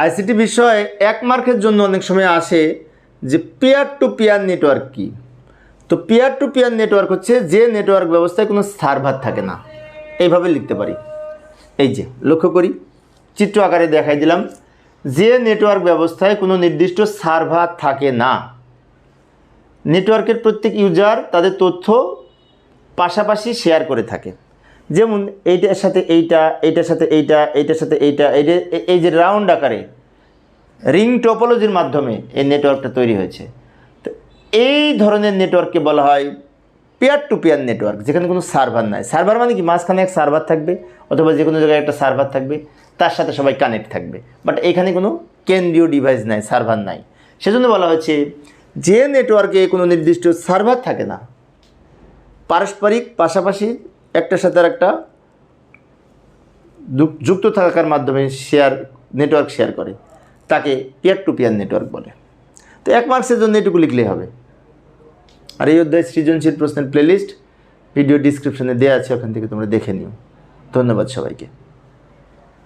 ICT বিষয়ে 1 মার্কের জন্য অনেক সময় আসে যে পিয়ার টু পিয়ার নেটওয়ার্ক কি। তো পিয়ার টু পিয়ার নেটওয়ার্ক হচ্ছে যে নেটওয়ার্ক ব্যবস্থায় কোনো সার্ভার থাকে না। এইভাবে লিখতে পারি। এই যে লক্ষ্য করি, চিত্র আকারে দেখাই দিলাম, যে নেটওয়ার্ক ব্যবস্থায় কোনো নির্দিষ্ট সার্ভার থাকে না। নেটওয়ার্কের প্রত্যেক ইউজার তাদের তথ্য পাশাপাশি শেয়ার করে থাকে। যেমন এইটার সাথে এইটা, এইটার সাথে এইটা, এইটার সাথে এইটা, এই যে রাউন্ড আকারে রিং টোপোলজির মাধ্যমে এই নেটওয়ার্কটা তৈরি হয়েছে। তো এই ধরনের নেটওয়ার্ককে বলা হয় পিয়ার টু পিয়ার নেটওয়ার্ক, যেখানে কোনো সার্ভার নাই। সার্ভার মানে কি, মাঝখানে এক সার্ভার থাকবে অথবা যে কোনো জায়গায় একটা সার্ভার থাকবে, তার সাথে সবাই কানেক্ট থাকবে, বাট এখানে কোনো কেন্দ্রীয় ডিভাইস নাই, সার্ভার নাই। সেজন্য বলা হচ্ছে যে নেটওয়ার্কে কোনো নির্দিষ্ট সার্ভার থাকে না, পারস্পরিক পাশাপাশি একটার সাথে আর একটা যুক্ত থাকার মাধ্যমে নেটওয়ার্ক শেয়ার করে, তাকে পিয়ার টু পিয়ার নেটওয়ার্ক বলে। তো 1 মার্কসের জন্য এটুকু লিখলেই হবে। আর এই অধ্যায় সৃজনশীল প্রশ্নের প্লেলিস্ট ভিডিও ডিসক্রিপশনে দেওয়া আছে, ওখান থেকে তোমরা দেখে নিও। ধন্যবাদ সবাইকে।